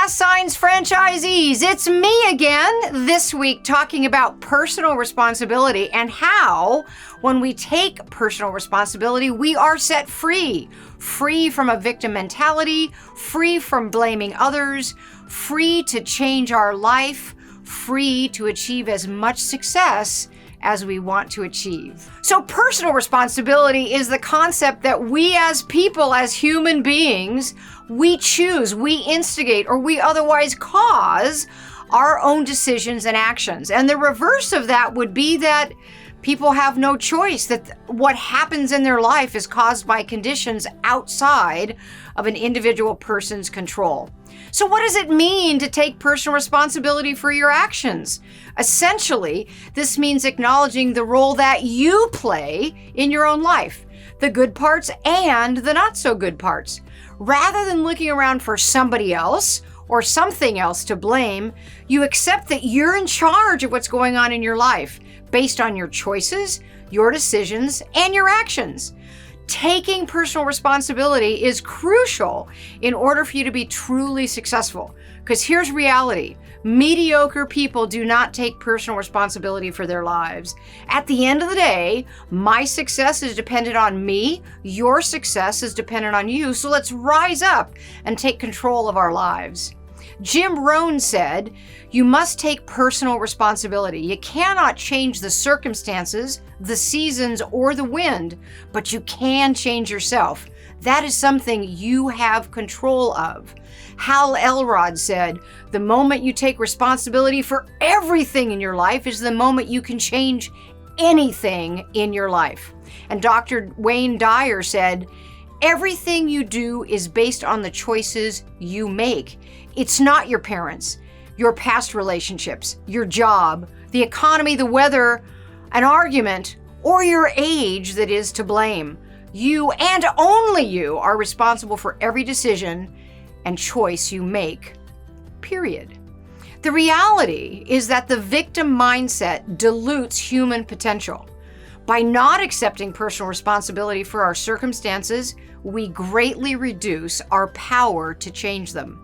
Fast Signs franchisees, it's me again this week talking about personal responsibility and how when we take personal responsibility, we are set free. Free from a victim mentality, free from blaming others, free to change our life, free to achieve as much success as we want to achieve. So personal responsibility is the concept that we as people, as human beings, we choose, we instigate, or we otherwise cause our own decisions and actions. And the reverse of that would be that people have no choice, that what happens in their life is caused by conditions outside of an individual person's control. So what does it mean to take personal responsibility for your actions? Essentially, this means acknowledging the role that you play in your own life, the good parts and the not so good parts. Rather than looking around for somebody else or something else to blame, you accept that you're in charge of what's going on in your life based on your choices, your decisions, and your actions. Taking personal responsibility is crucial in order for you to be truly successful. Because here's reality. Mediocre people do not take personal responsibility for their lives. At the end of the day, my success is dependent on me. Your success is dependent on you. So let's rise up and take control of our lives. Jim Rohn said, "You must take personal responsibility. You cannot change the circumstances, the seasons, or the wind, but you can change yourself. That is something you have control of." Hal Elrod said, "The moment you take responsibility for everything in your life is the moment you can change anything in your life." And Dr. Wayne Dyer said, "Everything you do is based on the choices you make. It's not your parents, your past relationships, your job, the economy, the weather, an argument, or your age that is to blame. You and only you are responsible for every decision and choice you make, period." The reality is that the victim mindset dilutes human potential. By not accepting personal responsibility for our circumstances, we greatly reduce our power to change them.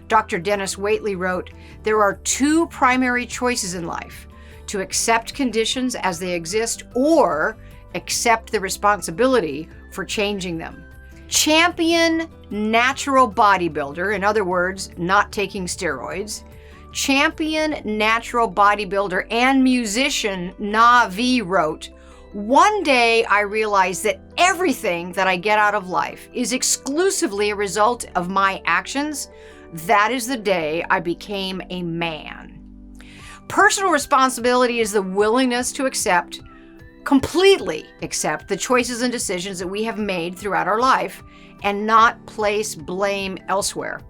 Dr. Dennis Waitley wrote, "There are two primary choices in life: to accept conditions as they exist or accept the responsibility for changing them." Champion natural bodybuilder, in other words, not taking steroids, champion natural bodybuilder and musician Navi wrote, "One day I realized that everything that I get out of life is exclusively a result of my actions. That is the day I became a man." Personal responsibility is the willingness to completely accept the choices and decisions that we have made throughout our life and not place blame elsewhere.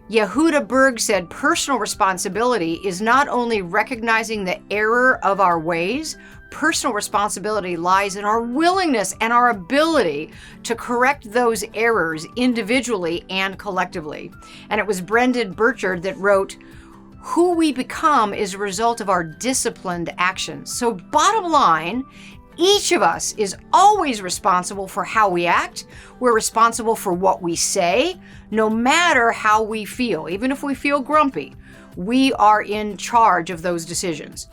Yehuda Berg said, "Personal responsibility is not only recognizing the error of our ways, personal responsibility lies in our willingness and our ability to correct those errors individually and collectively." And it was Brendan Burchard that wrote, "Who we become is a result of our disciplined actions." So bottom line, each of us is always responsible for how we act. We're responsible for what we say, no matter how we feel. Even if we feel grumpy, we are in charge of those decisions.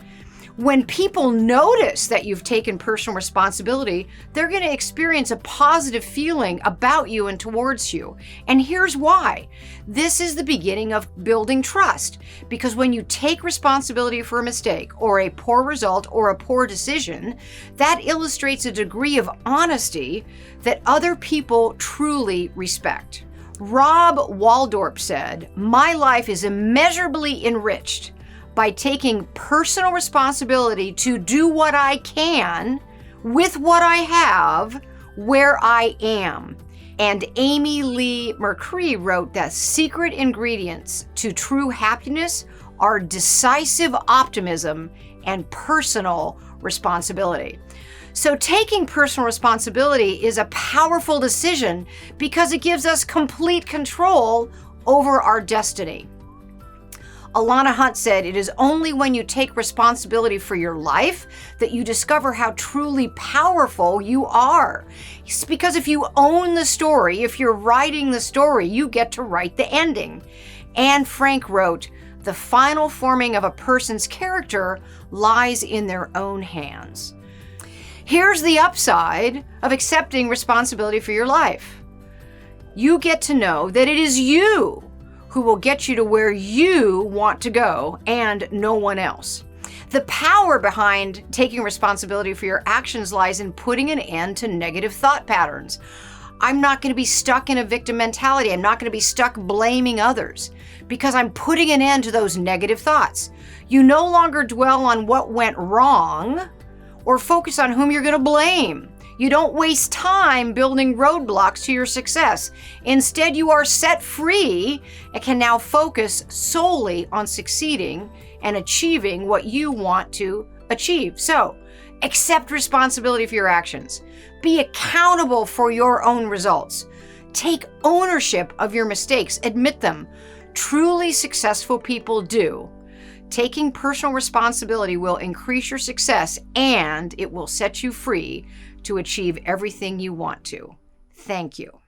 When people notice that you've taken personal responsibility, they're going to experience a positive feeling about you and towards you. And here's why. This is the beginning of building trust. Because when you take responsibility for a mistake or a poor result or a poor decision, that illustrates a degree of honesty that other people truly respect. Rob Waldorp said, "My life is immeasurably enriched by taking personal responsibility to do what I can with what I have where I am." And Amy Lee McCree wrote that secret ingredients to true happiness are decisive optimism and personal responsibility. So taking personal responsibility is a powerful decision because it gives us complete control over our destiny. Alana Hunt said, "It is only when you take responsibility for your life that you discover how truly powerful you are." It's because if you own the story, if you're writing the story, you get to write the ending. Anne Frank wrote, "The final forming of a person's character lies in their own hands." Here's the upside of accepting responsibility for your life. You get to know that it is you who will get you to where you want to go and no one else. The power behind taking responsibility for your actions lies in putting an end to negative thought patterns. I'm not going to be stuck in a victim mentality. I'm not going to be stuck blaming others because I'm putting an end to those negative thoughts. You no longer dwell on what went wrong or focus on whom you're going to blame. You don't waste time building roadblocks to your success. Instead, you are set free and can now focus solely on succeeding and achieving what you want to achieve. So, accept responsibility for your actions. Be accountable for your own results. Take ownership of your mistakes. Admit them. Truly successful people do. Taking personal responsibility will increase your success and it will set you free to achieve everything you want to. Thank you.